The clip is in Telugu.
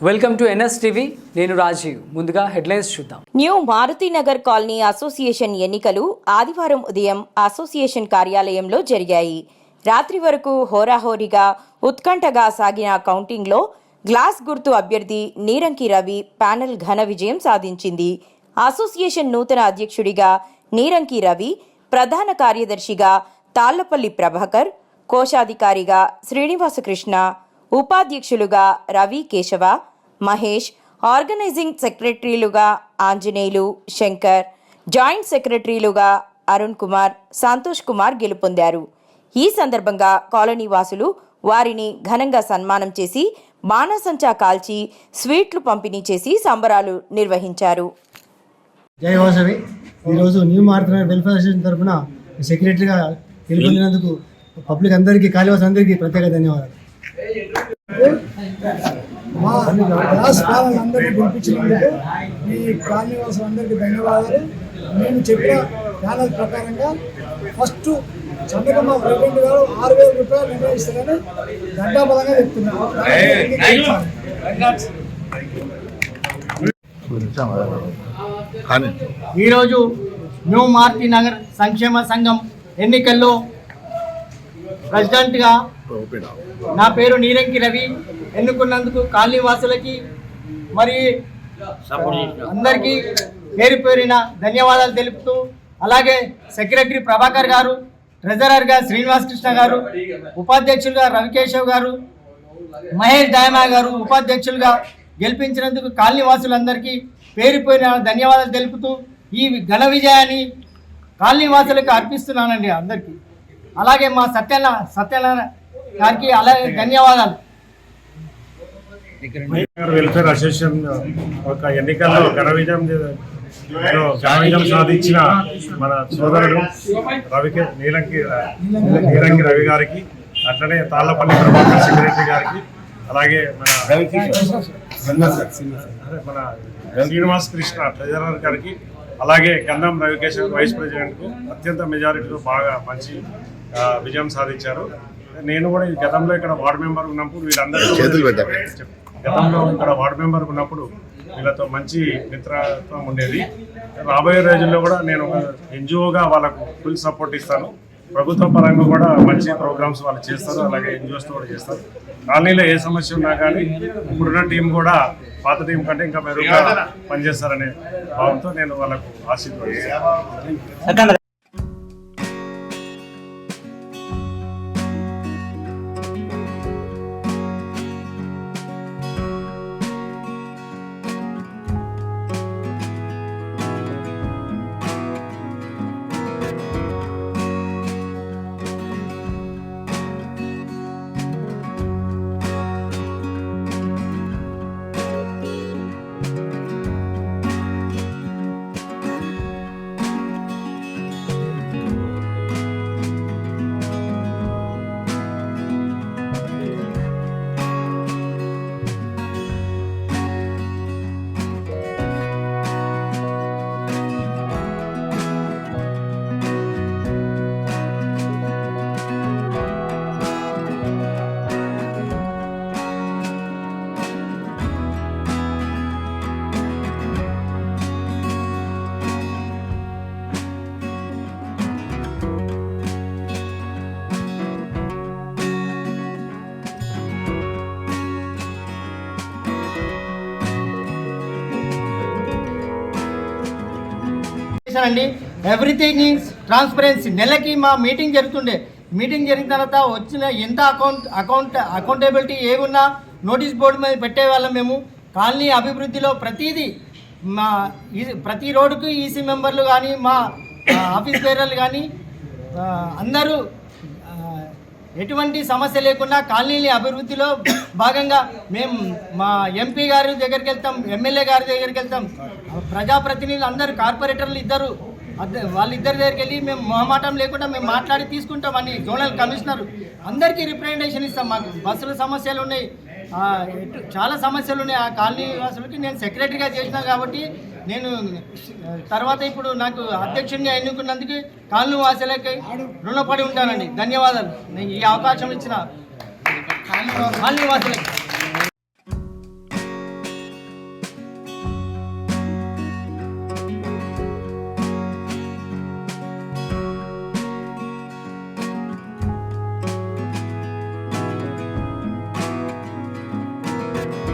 Welcome to NSTV. నేను రాజీవ్. ముందుగా హెడ్లైన్స్ చూద్దాం. న్యూ మారుతినగర్ కాలనీ అసోసియేషన్ ఎన్నికలు ఆదివారం ఉదయం అసోసియేషన్ కార్యాలయంలో జరిగాయి. రాత్రి వరకు హోరాహోరీగా ఉత్కంఠగా సాగిన కౌంటింగ్లో గ్లాస్ గుర్తు అభ్యర్థి నీరంకి రవి ప్యానెల్ ఘన విజయం సాధించింది. అసోసియేషన్ నూతన అధ్యక్షుడిగా నీరంకి రవి, ప్రధాన కార్యదర్శిగా తాళ్లపల్లి ప్రభాకర్, కోశాధికారిగా శ్రీనివాసకృష్ణ, ఉపాధ్యక్షులుగా రవి కేశవ, మహేష్, ఆర్గనైజింగ్ సెక్రటరీలుగా ఆంజనేయులు, శంకర్, జాయింట్ సెక్రటరీలుగా అరుణ్ కుమార్, సంతోష్ కుమార్ గెలుపొందారు. ఈ సందర్భంగా కాలనీ వాసులు వారిని ఘనంగా సన్మానం చేసి బాణాసంచా కాల్చి స్వీట్లు పంపిణీ చేసి సంబరాలు నిర్వహించారు. జై వాసవి. ఈరోజు న్యూ మారుతినగర్ వెల్ఫేర్ అసోసియేషన్ తరఫున సెక్రటరీగా గెలుపొందినందుకు పబ్లిక్ అందరికీ, కాళీవాసు అందరికీ ప్రత్యేక ధన్యవాదాలు. మా క్లాస్ వాళ్ళందరినీ గెలిపించినందుకు మీ కాలనీవాసులు అందరికీ ధన్యవాదాలు. నేను చెప్పిన ప్యానల్ ప్రకారంగా ఫస్ట్ సంతకం మా ప్రెసిడెంట్ గారు 6,000 రూపాయలు నిర్ణయిస్తారని ఘంటాబలంగా చెప్తున్నారు. ఈరోజు న్యూ మారుతినగర్ సంక్షేమ సంఘం ఎన్నికల్లో ప్రెసిడెంట్గా నా పేరు నీరంకి రవి ఎన్నుకున్నందుకు కాలనీ వాసులకి మరి అందరికీ పేరు పేరిన ధన్యవాదాలు తెలుపుతూ, అలాగే సెక్రటరీ ప్రభాకర్ గారు, ట్రెజరర్గా శ్రీనివాసకృష్ణ గారు, ఉపాధ్యక్షులుగా రవికేశవ్ గారు, మహేష్ దాయమా గారు ఉపాధ్యక్షులుగా గెలిపించినందుకు కాలనీ వాసులందరికీ పేరు పేరిన ధన్యవాదాలు తెలుపుతూ ఈ ఘన విజయాన్ని కాలనీ వాసులకు అర్పిస్తున్నానండి అందరికీ. అలాగే మా సత్యనారాయణ గారికి అలాగే ధన్యవాదాలు. వెల్ఫేర్ అసోసియేషన్ ఒక ఎన్నికల్లో ఘన విజయం సాధించిన మన సోదరుడు నీలంకి రవి గారికి, అట్లనే తాళ్లపల్లి ప్రభాకర్ సెక్రటరీ గారికి, అలాగే మన శ్రీనివాస్ కృష్ణ ట్రెజరర్ గారికి, అలాగే గంధం రవికేశ్వర్ వైస్ ప్రెసిడెంట్కు అత్యంత మెజారిటీతో బాగా మంచి విజయం సాధించారు. నేను కూడా ఈ గతంలో ఇక్కడ వార్డు మెంబర్ ఉన్నప్పుడు వీళ్ళతో మంచి మిత్రత్వం ఉండేది. రాబోయే రోజుల్లో కూడా నేను ఒక NGOగా వాళ్ళకు ఫుల్ సపోర్ట్ ఇస్తాను. ప్రభుత్వ పరంగా కూడా మంచి ప్రోగ్రామ్స్ వాళ్ళు చేస్తారు, అలాగే NGOస్తో కూడా చేస్తారు. కాలనీలో ఏ సమస్య ఉన్నా కానీ ఇప్పుడున్న టీం కూడా పాత టీం కంటే ఇంకా మెరుగ్గా పనిచేస్తారనే భావంతో నేను వాళ్ళకు ఆశీర్వదిస్తాను. అండి ఎవ్రీథింగ్ ఈజ్ ట్రాన్స్పరెన్సీ. నెలకి మా మీటింగ్ జరుగుతుండే. మీటింగ్ జరిగిన తర్వాత వచ్చిన ఎంత అకౌంటబిలిటీ ఏమున్నా నోటీస్ బోర్డు మీద పెట్టేవాళ్ళం. మేము కాలనీ అభివృద్ధిలో ప్రతి రోడ్డుకు ఈసీ మెంబర్లు కానీ, మా ఆఫీస్ బేరర్లు కానీ అందరూ ఎటువంటి సమస్య లేకుండా కాలనీ అభివృద్ధిలో భాగంగా మేము మా ఎంపీ గారి దగ్గరికి వెళ్తాం, ఎమ్మెల్యే గారి దగ్గరికి వెళ్తాం, ప్రజాప్రతినిధులు అందరూ, కార్పొరేటర్లు ఇద్దరు, వాళ్ళిద్దరి దగ్గరికి వెళ్ళి మేము మొహమాటం లేకుండా మేము మాట్లాడి తీసుకుంటామని జోనల్ కమిషనర్ అందరికీ రిప్రజెంటేషన్ ఇస్తాం. మాకు బస్సుల సమస్యలు ఉన్నాయి, చాలా సమస్యలు ఉన్నాయి. ఆ కాలనీ వాసులకి నేను సెక్రటరీగా చేసినా కాబట్టి నేను తర్వాత ఇప్పుడు నాకు అధ్యక్షుడిని ఎన్నుకున్నందుకు కాలనీ వాసులకి రుణపడి ఉంటానండి. ధన్యవాదాలు ఈ అవకాశం ఇచ్చిన కాలనీ వాసులకి.